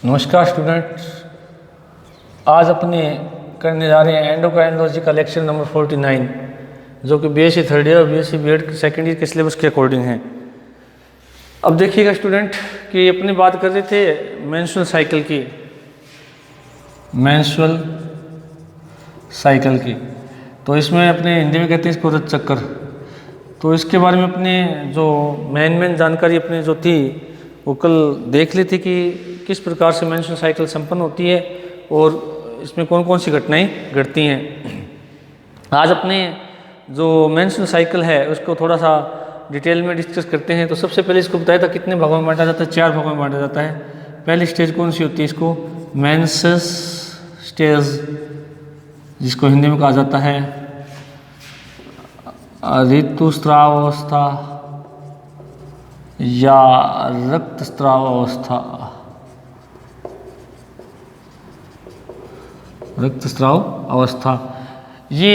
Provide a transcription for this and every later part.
नमस्कार स्टूडेंट्स, आज अपने करने जा रहे हैं एंडोक्राइनोलॉजी का लेक्चर नंबर 49, जो कि बीएससी थर्ड ईयर और बीएससी बीएड सेकेंड ईयर के सिलेबस के अकॉर्डिंग है। अब देखिएगा स्टूडेंट कि अपनी बात कर रहे थे मेंस्ट्रुअल साइकिल की, मेंस्ट्रुअल साइकिल की। तो इसमें अपने हिंदी में कहते हैं इसको रज चक्कर। तो इसके बारे में अपने जो मेन जानकारी अपने जो थी वो कल देख ली थी कि किस प्रकार से मेंस्ट्रुअल साइकिल संपन्न होती है और इसमें कौन कौन सी घटनाएं घटती हैं। आज अपने जो मेंस्ट्रुअल साइकिल है उसको थोड़ा सा डिटेल में डिस्कस करते हैं। तो सबसे पहले इसको बताया था कितने भागों में बांटा जाता है, 4 भागों में बांटा जाता है। पहली स्टेज कौन सी होती है, इसको मेंसेस स्टेज, जिसको हिंदी में कहा जाता है ऋतुस्राव अवस्था या रक्तस्राव अवस्था। रक्तस्राव अवस्था ये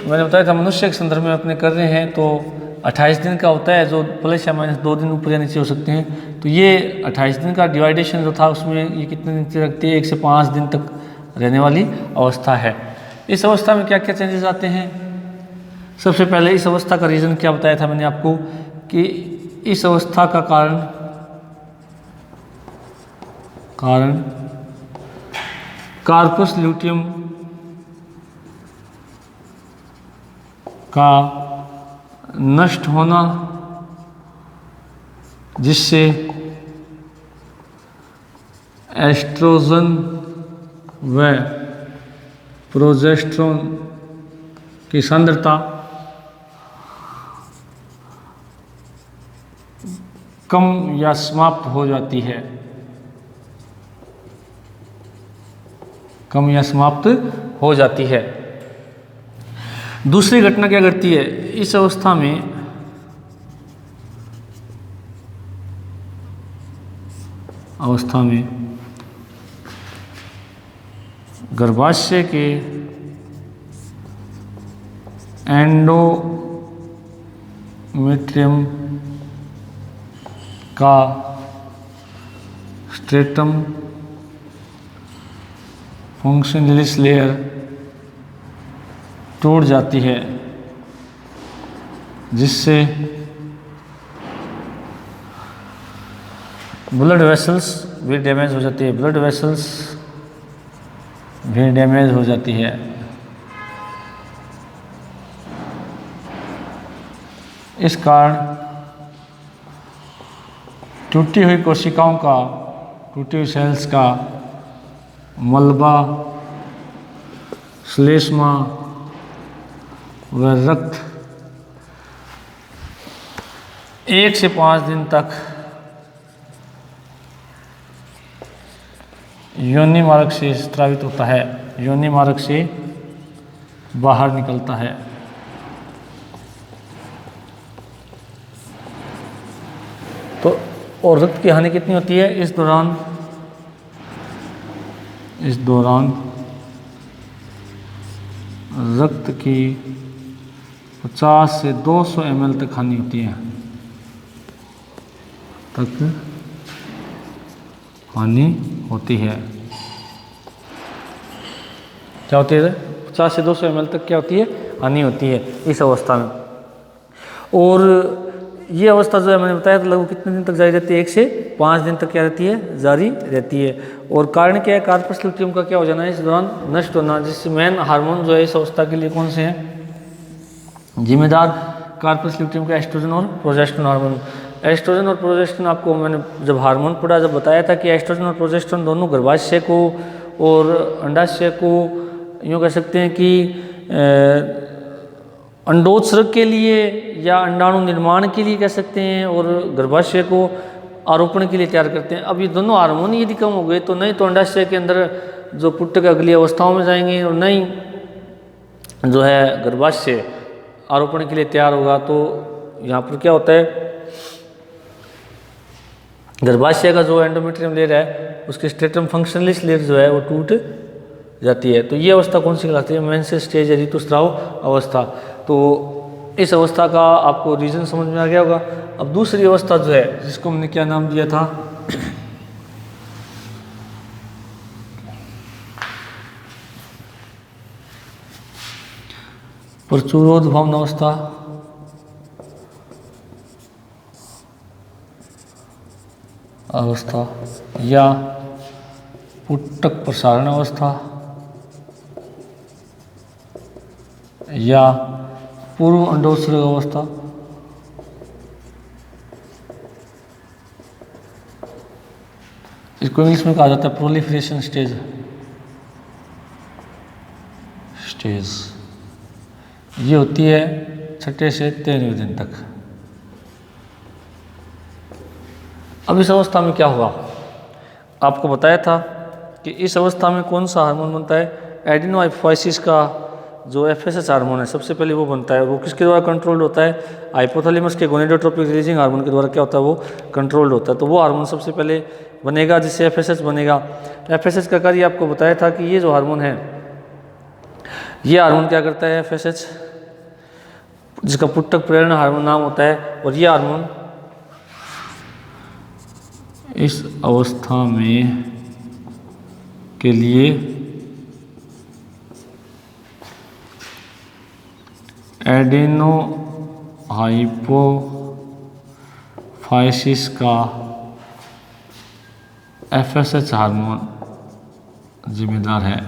मैंने बताया था मनुष्य के संदर्भ में अपने कर रहे हैं। तो 28 दिन का होता है, जो प्लस या माइनस 2 दिन ऊपर या नीचे हो सकते हैं। तो ये 28 दिन का डिवाइडेशन जो था उसमें ये कितने दिन तक रखती है, 1 से 5 दिन तक रहने वाली अवस्था है। इस अवस्था में क्या क्या चेंजेस आते हैं। सबसे पहले इस अवस्था का रीज़न क्या बताया था मैंने आपको कि इस अवस्था का कारण कार्पस ल्यूटियम का नष्ट होना, जिससे एस्ट्रोजन व प्रोजेस्टेरोन की सांद्रता कम या समाप्त हो जाती है, कम या समाप्त हो जाती है। दूसरी घटना क्या घटती है इस अवस्था में, गर्भाशय के एंडोमेट्रियम का स्ट्रेटम फंक्शनलिस लेयर टूट जाती है, जिससे ब्लड वेसल्स भी डैमेज हो जाती है, ब्लड वेसल्स भी डैमेज हो जाती है। इस कारण टूटी हुई कोशिकाओं का, टूटी हुई सेल्स का मलबा, श्लेष्मा व रक्त 1 से 5 दिन तक योनि मार्ग से स्रावित होता है, योनि मार्ग से बाहर निकलता है। तो और रक्त की हानि कितनी होती है इस दौरान रक्त की 50 से 200 ml तक हानि होती है, क्या होती है 50 से 200 ml तक क्या होती है, हानि होती है इस अवस्था में। और ये अवस्था जो है मैंने बताया तो लगभग कितने दिन तक जारी रहती है, 1 से 5 दिन तक क्या रहती है, जारी रहती है। और कारण क्या है, कार्पस ल्यूटियम का क्या हो जाना है इस दौरान, नष्ट होना। जिससे मेन हार्मोन जो है इस अवस्था के लिए कौन से हैं जिम्मेदार, कार्पस ल्यूटियम का एस्ट्रोजन और प्रोजेस्टेरोन हार्मोन। एस्ट्रोजन और प्रोजेस्टेरोन आपको मैंने जब हार्मोन पढ़ा जब बताया था कि एस्ट्रोजन और प्रोजेस्टेरोन दोनों गर्भाशय को और अंडाशय को यूँ कह सकते हैं कि अंडोत्सर्ग के लिए या अंडाणु निर्माण के लिए कह सकते हैं, और गर्भाशय को आरोपण के लिए तैयार करते हैं। अब ये दोनों हार्मोन यदि कम हो गए तो नहीं तो अंडाशय के अंदर जो पुट्टक अगली अवस्थाओं में जाएंगे और नहीं जो है गर्भाशय आरोपण के लिए तैयार होगा। तो यहाँ पर क्या होता है, गर्भाशय का जो एंडोमेट्रियम लेयर है उसकी स्ट्रेटम फंक्शनलिस लेयर जो है वो टूट जाती है। तो ये अवस्था कौन सी कहलाती है, मेंसेस स्टेज या ऋतुस्राव अवस्था। तो इस अवस्था का आपको रीजन समझ में आ गया होगा। अब दूसरी अवस्था जो है जिसको हमने क्या नाम दिया था, प्रचुरोद्भवन अवस्था या पुट्टक प्रसारण अवस्था या पूर्व अंडोत्सर्ग अवस्था। इसको इंग्लिश में कहा जाता है प्रोलिफरेशन स्टेज। ये होती है 6 से 13वें दिन तक। अब इस अवस्था में क्या हुआ, आपको बताया था कि इस अवस्था में कौन सा हार्मोन बनता है, एडिनोहाइपोफाइसिस का जो एफएसएच हार्मोन है सबसे पहले वो बनता है। वो किसके द्वारा कंट्रोल्ड होता है, हाइपोथैलेमस के गोनेडोट्रोपिक रिलीजिंग हार्मोन के द्वारा क्या होता है वो कंट्रोल्ड होता है। तो वो हार्मोन सबसे पहले बनेगा जिससे एफएसएच बनेगा। एफएसएच का कार्य आपको बताया था कि ये जो हार्मोन है ये हार्मोन क्या करता है, एफएसएच जिसका पुट्टक प्रेरण हार्मोन नाम होता है, और ये हार्मोन इस अवस्था में के लिए एडेनो हाइपोफाइसिस का एफएसएच हार्मोन जिम्मेदार है।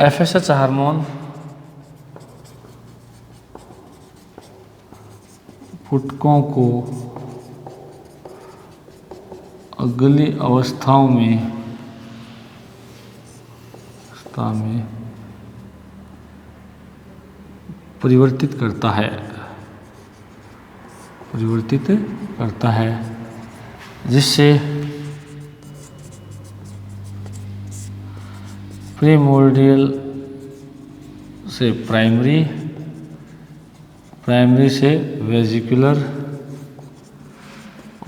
एफएसएच हार्मोन पुटकों को अगली अवस्थाओं में परिवर्तित करता है, जिससे प्रीमोर्डियल से प्राइमरी से वेजिकुलर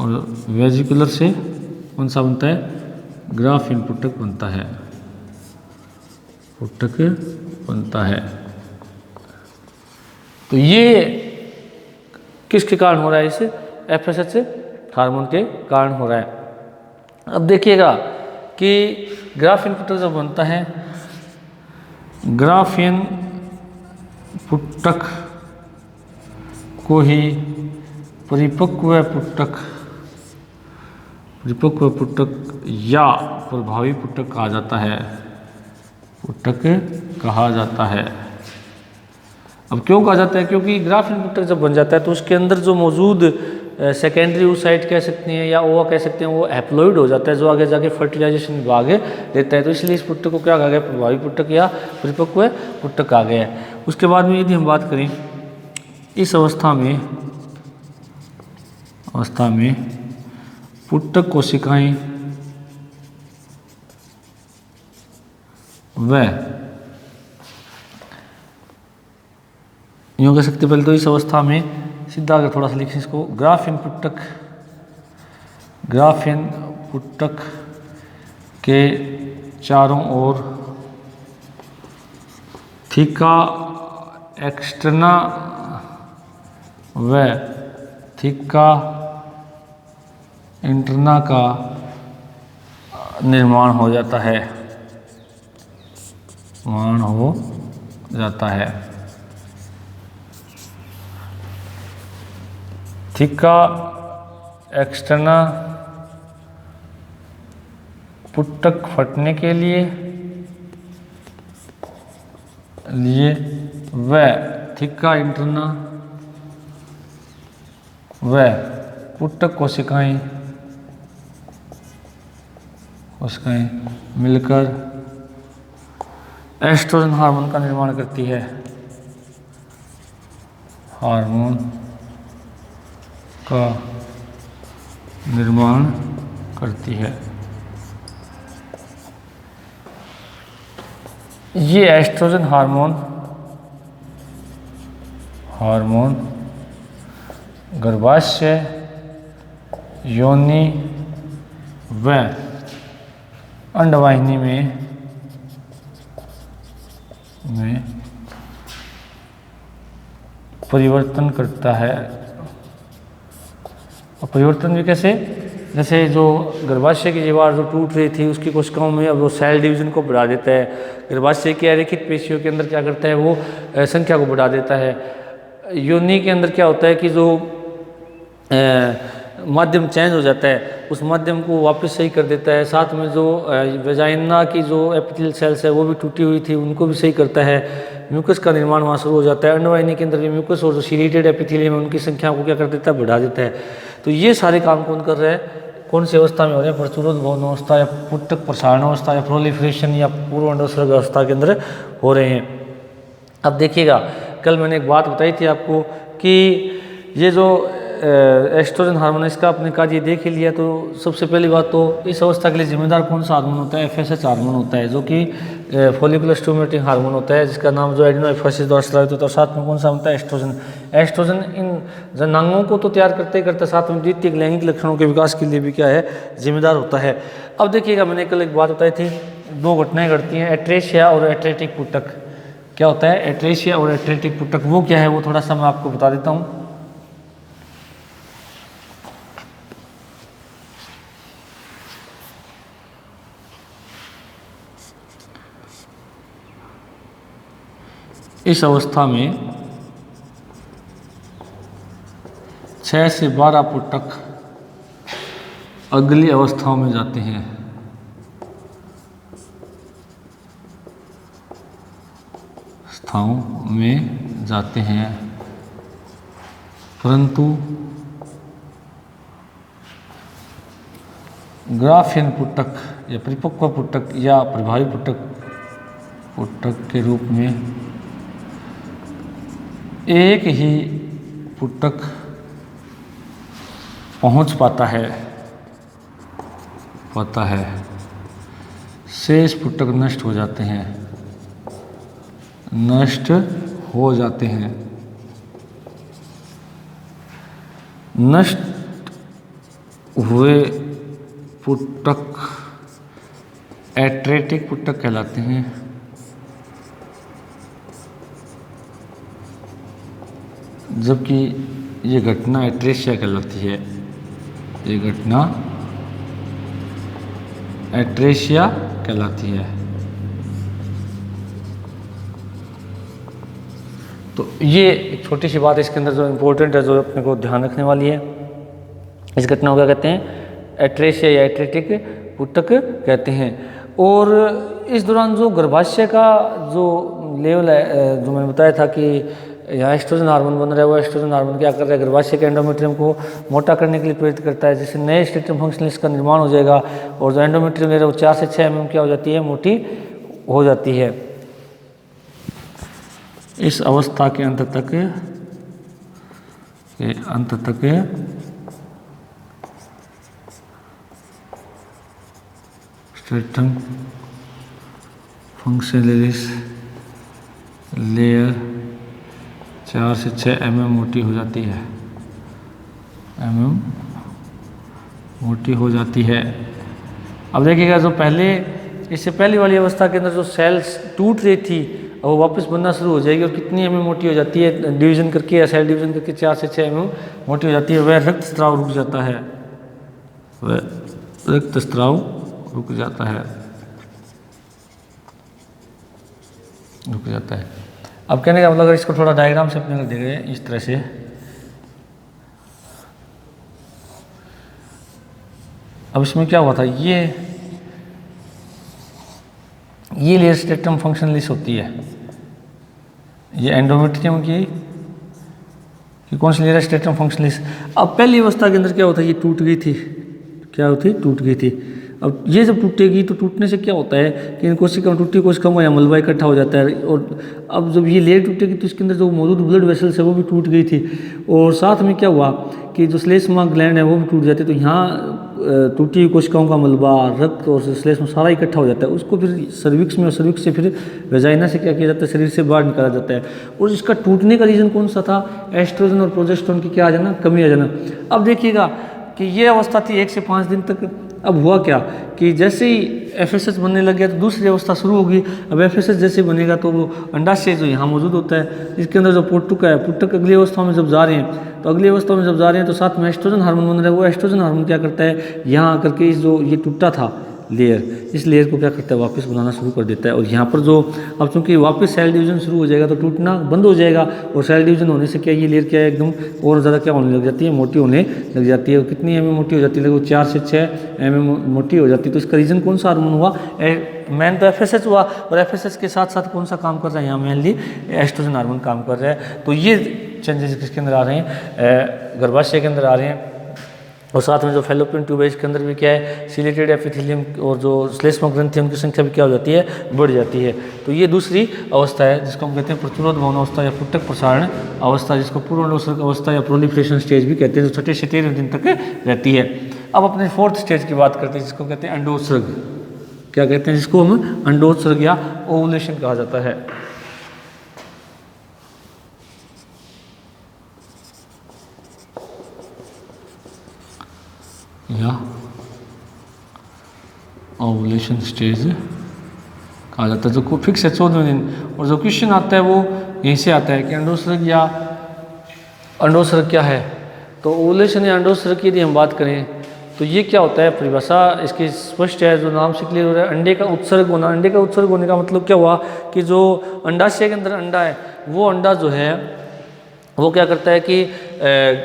और वेजिकुलर से कौन सा बनता है, ग्राफिन पुट्टक बनता है। तो ये किसके कारण हो रहा है, इस एफएसएच हार्मोन के कारण हो रहा है। अब देखिएगा कि ग्राफिन पुट्टक जब बनता है, ग्राफिन पुट्टक को ही परिपक्व पुट्टक या प्रभावी पुट्टक कहा जाता है। अब क्यों कहा जाता है, क्योंकि ग्राफिन पुट्टक जब बन जाता है तो उसके अंदर जो मौजूद सेकेंडरी oocyte कह सकते हैं या ओवा कह सकते हैं, वो हैप्लॉइड हो जाता है, जो आगे जाके फर्टिलाइजेशन भाग देता है। तो इसलिए इस पुट्टक को क्या कहा गया, प्रभावी पुट्टक या परिपक्व पुट्टक कहा गया है। उसके बाद में यदि हम बात करें इस अवस्था में पुट्टक कोशिकाएं यूँ कह सकते पहले तो इस अवस्था में सीधा अगर थोड़ा सा लिखें इसको, ग्राफिन पुट्टक के चारों ओर थीका एक्सटर्ना व थीका इंटरना का निर्माण हो जाता है। थीका एक्सटर्ना पुट्टक फटने के लिए व थीका इंटरना व पुट्टक कोशिकाएं मिलकर एस्ट्रोजन हार्मोन का निर्माण करती है। हार्मोन का निर्माण करती है। ये एस्ट्रोजन हार्मोन गर्भाशय, योनि व अंडवाहिनी में परिवर्तन करता है। और परिवर्तन भी कैसे? जैसे जो गर्भाशय की दीवार जो टूट रही थी उसकी कोशिकाओं में अब वो सेल डिवीजन को बढ़ा देता है। गर्भाशय की अरेखित पेशियों के अंदर क्या करता है, वो संख्या को बढ़ा देता है। योनि के अंदर क्या होता है कि जो माध्यम चेंज हो जाता है, उस माध्यम को वापस सही कर देता है। साथ में जो वेजाइना की जो एपिथेलियल सेल्स है वो भी टूटी हुई थी, उनको भी सही करता है। म्यूकस का निर्माण वहाँ शुरू हो जाता है। अंडवाहिनी के अंदर भी म्यूकस और जो सीरेटेड एपिथेलियम है उनकी संख्या को क्या कर देता है, बढ़ा देता है। तो ये सारे काम कौन कर रहा है, कौन सी अवस्था में हो रहे हैं? प्रचुरोद्भवन अवस्था या पुटक प्रसारण अवस्था या प्रोलिफरेशन या पूर्व अंडोत्सर्ग अवस्था के अंदर हो रहे हैं। अब देखिएगा, कल मैंने एक बात बताई थी आपको कि ये जो एस्ट्रोजन हार्मोन, इसका आपने कार्य देख ही लिया। तो सबसे पहली बात तो इस अवस्था के लिए जिम्मेदार कौन सा हार्मोन होता है? FSH हार्मोन होता है, जो कि फॉलिकुलर स्टिमुलेटिंग हार्मोन होता है, जिसका नाम जो एडिनोफाइसिस द्वारा स्रावित होता है। और साथ में कौन सा होता है? एस्ट्रोजन। एस्ट्रोजन इन जनांगों को तो तैयार करते ही करता, साथ में द्वितीयक लैंगिक लक्षणों के विकास के लिए भी क्या है, जिम्मेदार होता है। अब देखिएगा, मैंने कल एक बात बताई थी, दो घटनाएं घटती हैं, एट्रेशिया और एट्रेटिक पुटक। क्या होता है एट्रेशिया और एट्रेटिक पुटक? वो क्या है, वो थोड़ा सा मैं आपको बता देता हूँ। इस अवस्था में 6 से 12 पुटक अगली अवस्थाओं में जाते हैं। परंतु ग्राफियन पुटक या परिपक्व पुटक या प्रभावी पुटक के रूप में एक ही पुटक पहुंच पाता है, शेष पुटक नष्ट हो जाते हैं। नष्ट हुए पुटक एट्रेटिक पुटक कहलाते हैं। जबकि ये घटना एट्रेशिया कहलाती है। ये घटना एट्रेशिया कहलाती है। तो ये एक छोटी सी बात इसके अंदर जो इम्पोर्टेंट है, जो अपने को ध्यान रखने वाली है, इस घटना को क्या कहते हैं? एट्रेशिया या एट्रेटिक पुटक कहते हैं। और इस दौरान जो गर्भाशय का जो लेवल है, जो मैंने बताया था कि यहाँ एस्ट्रोजन हार्मोन बन रहा है, वो एस्ट्रोजन हार्मोन क्या कर रहा है, गर्भाशय के एंडोमेट्रियम को मोटा करने के लिए प्रेरित करता है, जिससे नए स्ट्रेटम फंक्शनलिस्ट का निर्माण हो जाएगा। और जो एंडोमेट्रियम है वो 4 से 6 mm क्या हो जाती है, मोटी हो जाती है। इस अवस्था के अंत तक स्ट्रेटम फंक्शनलिस लेयर 4 से 6 mm मोटी हो जाती है। अब देखिएगा, जो इससे पहली वाली अवस्था के अंदर जो सेल्स टूट रही थी वो वापस बनना शुरू हो जाएगी। और कितनी mm मोटी हो जाती है, डिवीजन करके या सेल डिवीजन करके 4 से 6 mm मोटी हो जाती है। वह रक्त स्त्राव रुक जाता है। अब कहने का मतलब, अगर इसको थोड़ा डायग्राम से अपने देख रहे हैं इस तरह से, अब इसमें क्या हुआ था, ये लेयर स्ट्रेटम फंक्शनलिस होती है। ये एंडोमेट्रियम की कौन सी लेयर है, स्ट्रेटम फंक्शनलिस। अब पहली अवस्था के अंदर क्या होता है, ये टूट गई थी। अब ये जब टूटेगी तो टूटने से क्या होता है कि इन कोशिकाओं टूटी कोशिकाओं में मलबा इकट्ठा हो जाता है, और अब जब ये लेयर टूटेगी तो इसके अंदर जो मौजूद ब्लड वेसल्स है वो भी टूट गई थी, और साथ में क्या हुआ कि जो श्लेष्मा ग्लैंड है वो भी टूट जाती है। तो यहाँ टूटी हुई कोशिकाओं का मलबा, रक्त और श्लेष्मा सारा इकट्ठा हो जाता है, उसको फिर सर्विक्स में, और सर्विक्स से फिर वेजाइना से क्या किया जाता है, शरीर से बाहर निकाला जाता है। और इसका टूटने का रीज़न कौन सा था, एस्ट्रोजन और प्रोजेस्टेरोन की क्या आ जाना, कमी आ जाना। अब देखिएगा कि ये अवस्था थी 1 से 5 दिन तक। अब हुआ क्या कि जैसे ही एफएसएच बनने लग गया तो दूसरी अवस्था शुरू होगी। अब एफएसएच जैसे बनेगा तो वो अंडाशय जो यहाँ मौजूद होता है, इसके अंदर जो पुटक है, पुटक अगली अवस्थाओं में जब जा रहे हैं, तो अगली अवस्थाओं में जब जा रहे हैं तो साथ में एस्ट्रोजन हार्मोन बन रहा है। वो एस्ट्रोजन हार्मोन क्या करता है, यहाँ आकर के इस जो ये टूटा था लेयर, इस लेयर को क्या करता है, वापस बनाना शुरू कर देता है। और यहाँ पर जो अब चूंकि वापस सेल डिवीजन शुरू हो जाएगा तो टूटना बंद हो जाएगा, और सेल डिवीजन होने से क्या ये लेयर क्या है, एकदम और ज़्यादा क्या होने लग जाती है, मोटी होने लग जाती है। और कितनी एम मोटी हो जाती है, लगभग 4 से 6 एम मोटी हो जाती है। तो इसका रीज़न कौन सा हार्मोन हुआ, मैन तो एफएसएच हुआ, और एफएसएच के साथ साथ कौन सा काम कर रहा है, यहाँ मेनली एस्ट्रोजन हार्मोन काम कर रहा है। तो ये चेंजेस किसके अंदर आ रहे हैं, गर्भाशय के अंदर आ रहे हैं। और साथ में जो फैलोपियन ट्यूब है इसके अंदर भी क्या है, सिलेटेड एपिथेलियम और जो श्लेष्मा ग्रंथि उनकी संख्या भी क्या हो जाती है, बढ़ जाती है। तो ये दूसरी अवस्था है जिसको हम कहते हैं प्रतिरोध भवन अवस्था या पुटक प्रसारण अवस्था, जिसको पूर्ण अंडोत्सर्ग अवस्था या प्रोलिफरेशन स्टेज भी कहते हैं, जो छठे से 13 दिन तक रहती है। अब अपने 4th स्टेज की बात करते हैं जिसको कहते हैं अंडोत्सर्ग। क्या कहते हैं, जिसको हम अंडोत्सर्ग या ओवुलेशन कहा जाता है। या ओवुलेशन स्टेज कहा जाता है, जो फिक्स है 14वें दिन। और जो क्वेश्चन आता है वो यहीं से आता है कि अंडोत्सर्ग या अंडोत्सर्ग क्या है। तो ओवुलेशन या अंडोत्सर्ग की यदि हम बात करें तो ये क्या होता है, परिभाषा इसकी स्पष्ट है, जो नाम से क्लियर हो रहा है, अंडे का उत्सर्ग होना। अंडे का उत्सर्ग होने का मतलब क्या हुआ कि जो अंडाशय के अंदर अंडा है, वो अंडा जो है वो क्या करता है कि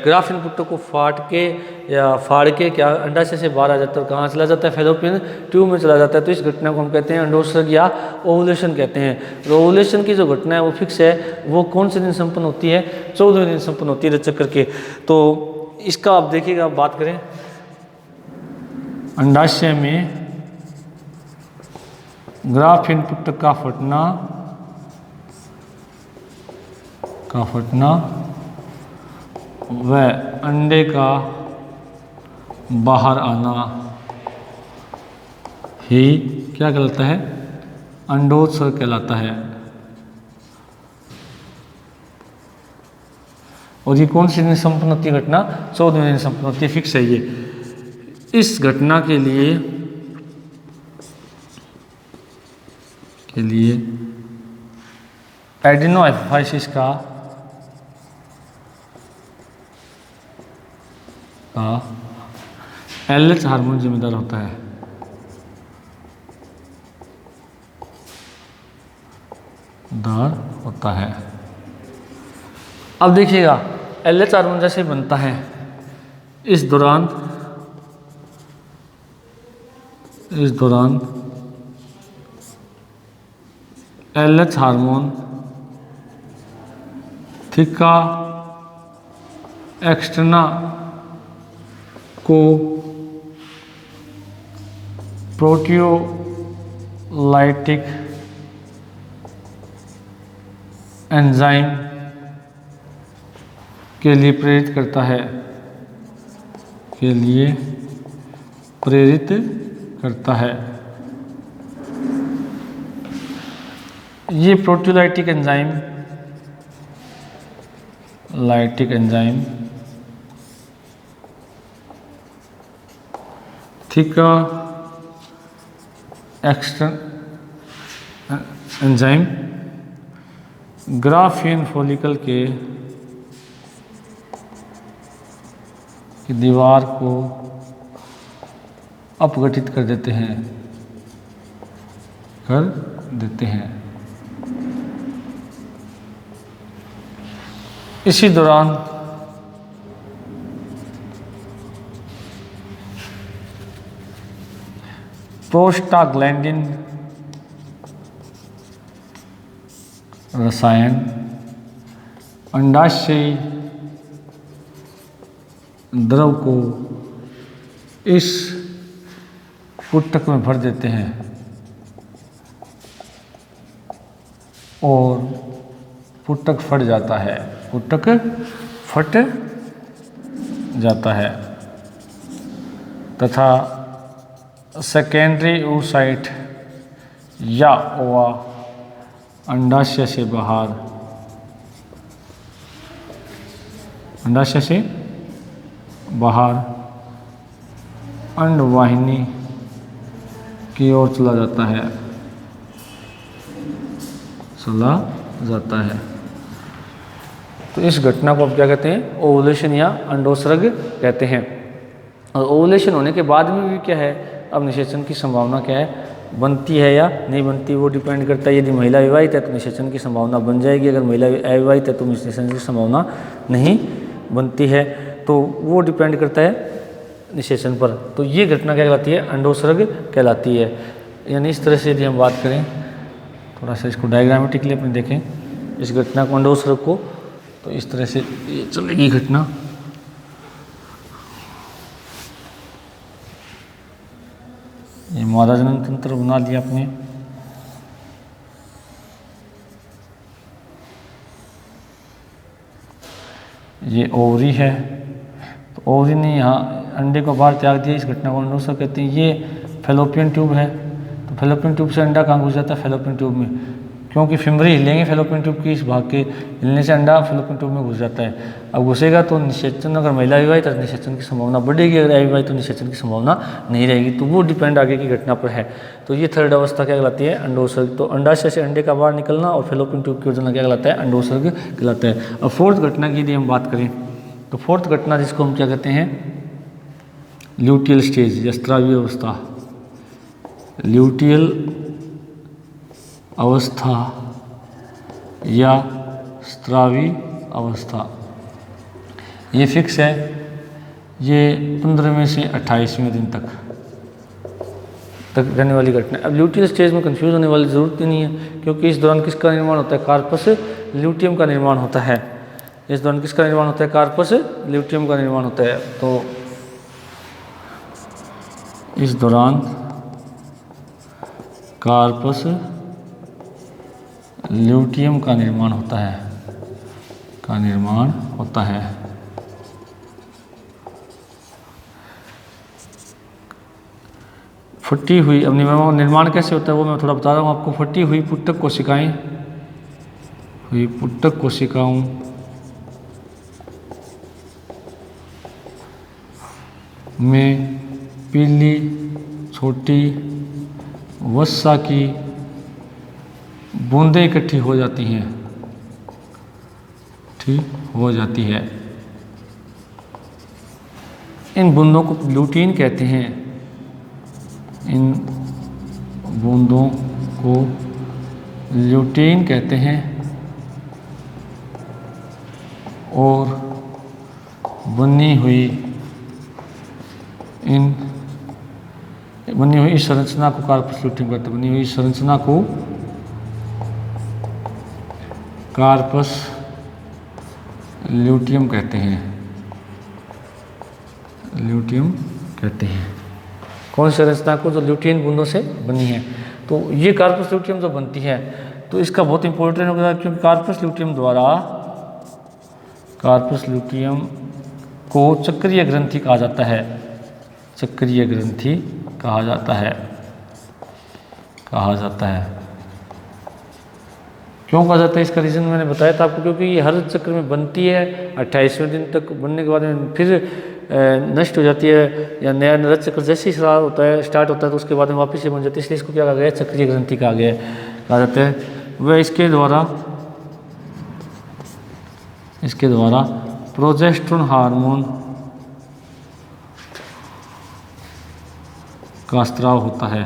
ग्राफिन पुटक को फाड़ के क्या अंडाशय से बाहर आ जाता है, और कहाँ चला जाता है, फैलोपियन ट्यूब में चला जाता है। तो इस घटना को हम कहते हैं अंडोत्सर्ग या ओवुलेशन कहते हैं। तो ओवुलेशन की जो घटना है वो फिक्स है, वो कौन से दिन संपन्न होती है, 14वें दिन संपन्न होती है ऋतुचक्र के। तो इसका आप देखिएगा, आप बात करें अंडाशय में ग्राफिन पुटक का फटना व अंडे का बाहर आना ही क्या कहलाता है, अंडोत्सर्ग कहलाता है। और ये कौन सी दिन संपन्न होती है घटना, 14वें दिन संपन्न होती है, फिक्स है ये। इस घटना के लिए एडिनोहाइपोफाइसिस का LH हार्मोन जिम्मेदार होता है। अब देखिएगा LH हार्मोन जैसे बनता है, इस दौरान LH हार्मोन थिका एक्सटर्ना को प्रोटियोलाइटिक एंजाइम के लिए प्रेरित करता है। ये proteolytic enzyme theca enzyme Graafian follicle की दीवार को अपघटित कर देते हैं। इसी दौरान प्रोस्टाग्लैंडिन रसायन अंडाशय द्रव को इस पुटक में भर देते हैं और पुटक फट जाता है, पुटक फट जाता है तथा सेकेंडरी oocyte या ओवा अंडाशय से बाहर, अंडाशय से बाहर अंडवाहिनी की ओर चला जाता है, चला जाता है। तो इस घटना को आप क्या कहते हैं? ओवुलेशन या अंडोत्सर्ग कहते हैं। और ओवुलेशन होने के बाद में भी क्या है, अब निषेचन की संभावना क्या है, बनती है या नहीं बनती, वो डिपेंड करता है। यदि महिला विवाहित है तो निषेचन की संभावना बन जाएगी, अगर महिला अविवाहित है तो निषेचन की संभावना नहीं बनती है। तो वो डिपेंड करता है निषेचन पर। तो ये घटना क्या कहलाती है? अंडोत्सर्ग कहलाती है। यानी इस तरह से यदि हम बात करें, थोड़ा सा इसको डायग्रामेटिकली अपने देखें इस घटना को, अंडोत्सर्ग को, तो इस तरह से ये चलेगी घटना। ये मादा जनन तंत्र बना दिया आपने। ये ओवरी है, तो ओवरी ने यहाँ अंडे को बाहर त्याग दिया, इस घटना को अंडोत्सर्ग कहते हैं। ये फैलोपियन ट्यूब है, तो फैलोपियन ट्यूब से अंडा कहाँ घुस जाता है? फैलोपियन ट्यूब में, क्योंकि फिमरी हिलेंगे फैलोपियन ट्यूब की, इस भाग के हिलने से अंडा फैलोपियन ट्यूब में घुस जाता है। अब घुसेगा तो निषेचन, अगर महिला विवाहित है तो निषेचन की संभावना बढ़ेगी, अगर अविवाहित तो निषेचन की संभावना नहीं रहेगी। तो वो डिपेंड आगे की घटना पर है। तो ये थर्ड अवस्था क्या कहलाती है? अंडोत्सर्ग। तो अंडाशय से अंडे का बाहर निकलना और फैलोपियन ट्यूब की ओर जाना क्या कहलाता है? अंडोत्सर्ग कहलाता है। अब फोर्थ घटना की यदि हम बात करें तो फोर्थ घटना जिसको हम क्या कहते हैं? ल्यूटियल स्टेज या स्त्रावी अवस्था। ल्यूटियल अवस्था या स्त्रावी अवस्था, ये फिक्स है। ये 15वें से 28वें दिन तक रहने वाली घटना। अब ल्यूटियल स्टेज में कंफ्यूज होने वाली ज़रूरत ही नहीं है, क्योंकि इस दौरान किसका निर्माण होता है? कार्पस ल्यूटियम का निर्माण होता है। इस दौरान किसका निर्माण होता है? कार्पस ल्यूटियम का निर्माण होता है। तो इस दौरान कार्पस ल्यूटियम का निर्माण होता है, का निर्माण होता है। फटी हुई, अब निर्माण कैसे होता है वो मैं थोड़ा बता रहा हूँ आपको। फटी हुई पुटक कोशिकाएं, हुई पुटक कोशिकाओं में पीली छोटी वसा की बूंदें इकट्ठी हो जाती हैं, ठीक हो जाती है। इन बूंदों को ल्यूटीन कहते हैं। इन बूंदों को ल्यूटीन कहते हैं और बनी हुई इस संरचना को कार्पस ल्यूटियम कहते हैं। बनी हुई इस संरचना को कार्पस ल्यूटियम कहते हैं, ल्यूटियम कहते हैं। कौन सी संरचना को? जो ल्यूटियन बूंदों से बनी है। तो ये कार्पस ल्यूटियम जो बनती है, तो इसका बहुत इंपॉर्टेंट होगा, क्योंकि कार्पस ल्यूटियम द्वारा, कार्पस ल्यूटियम को चक्रीय ग्रंथि कहा जाता है। चक्रीय ग्रंथि कहा जाता है, कहा जाता है। क्यों कहा जाता है? इसका रीज़न मैंने बताया था आपको, क्योंकि ये हर चक्र में बनती है, 28वें दिन तक बनने के बाद में फिर नष्ट हो जाती है, या नया नृत चक्र जैसे ही स्टार्ट होता है तो उसके बाद में वापस से बन जाती है। इसलिए इसको क्या कहा गया? चक्रीय ग्रंथि कहा गया, कहा जाता है। वह इसके द्वारा प्रोजेस्टेरोन हार्मोन का स्त्राव होता है,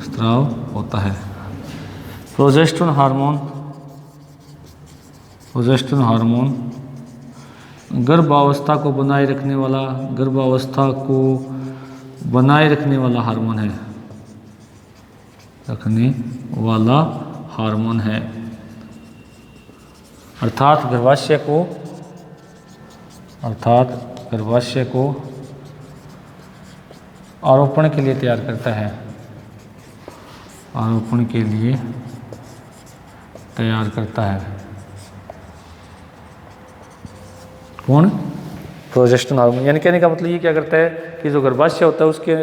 स्त्राव होता है। प्रोजेस्टेरोन हार्मोन गर्भावस्था को बनाए रखने वाला हार्मोन है, रखने वाला हार्मोन है। अर्थात गर्भाशय को आरोपण के लिए तैयार करता है, आरोपण के लिए तैयार करता है। कौन? Progesterone hormone. यानी कहने का मतलब ये क्या करता है कि जो गर्भाशय होता है उसके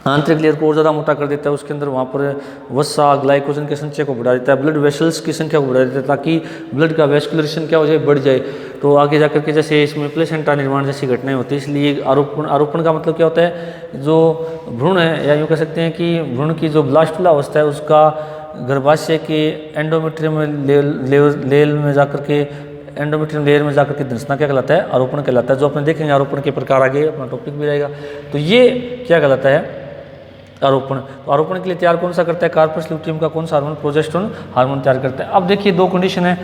आंतरिक लेयर को और ज़्यादा मोटा कर देता है, उसके अंदर वहाँ पर वसा ग्लाइकोजन के संचय को बढ़ा देता है, ब्लड वेसल्स की संख्या को बढ़ा देता है, ताकि ब्लड का वेस्कुलेशन क्या हो जाए, बढ़ जाए। तो आगे जाकर के जैसे इसमें प्लेसेंटा निर्माण जैसी घटनाएं होती है। इसलिए आरोपण का मतलब क्या होता है, जो भ्रूण है, या यूँ कह सकते हैं कि भ्रूण की जो ब्लास्टुला अवस्था है उसका गर्भाशय के एंडोमेट्रियम लेयर में जाकर के, एंडोमेट्रियम लेयर में जाकर के धंसना क्या कहलाता है, आरोपण कहलाता है। जो अपने देखेंगे आरोपण के प्रकार, आगे अपना टॉपिक भी रहेगा। तो ये क्या कहलाता है, आरोपण। तो आरोपण के लिए तैयार कौन सा करता है, कार्पस ल्यूटियम का कौन सा हार्मोन, प्रोजेस्टेरोन हार्मोन तैयार करता है। अब देखिए दो कंडीशन है,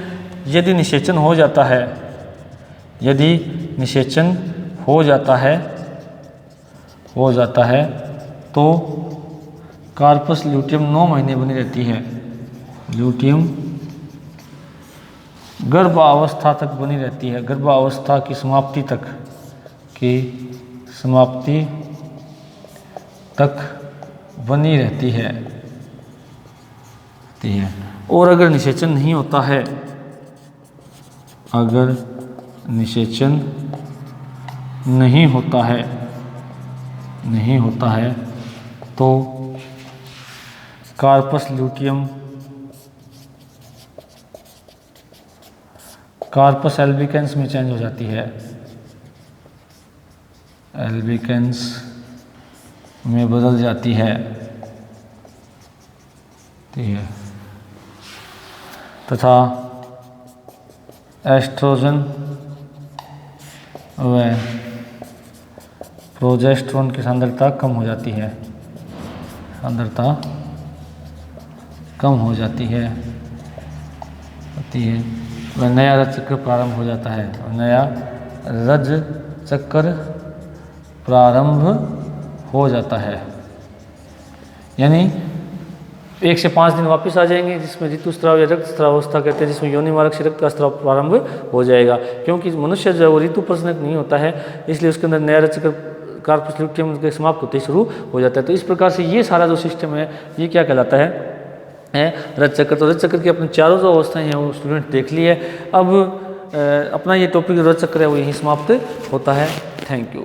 यदि निषेचन हो जाता है, यदि निषेचन हो जाता है तो कार्पस ल्यूटियम 9 महीने बनी रहती है, ल्यूटियम गर्भावस्था तक बनी रहती है, गर्भावस्था की समाप्ति तक बनी रहती है। और अगर निषेचन नहीं होता है, अगर निषेचन नहीं होता है तो कार्पस ल्यूटियम कार्पस एल्बिकेंस में चेंज हो जाती है, एल्बिकेंस में बदल जाती है। ठीक है, तथा एस्ट्रोजन व प्रोजेस्टेरोन की सांद्रता कम हो जाती है, वह नया रज चक्र प्रारंभ हो जाता है, नया रज चक्र प्रारंभ हो जाता है। यानी 1 से 5 दिन वापस आ जाएंगे, जिसमें ऋतुस्राव या रक्तस्राव अवस्था कहते हैं, जिसमें योनि मार्ग से रक्त का स्राव प्रारंभ हो जाएगा। क्योंकि मनुष्य जो है वो ऋतु प्रजनक नहीं होता है, इसलिए उसके अंदर नया रज चक्र कार्पस ल्यूटियम के समाप्त होते ही शुरू हो जाता है। तो इस प्रकार से ये सारा जो सिस्टम है ये क्या कहलाता है रज चक्र। तो रज चक्र की अपनी चारों जो अवस्थाएं हैं वो स्टूडेंट देख ली है। अब अपना ये टॉपिक रज चक्र है वो यहीं समाप्त होता है। Thank you.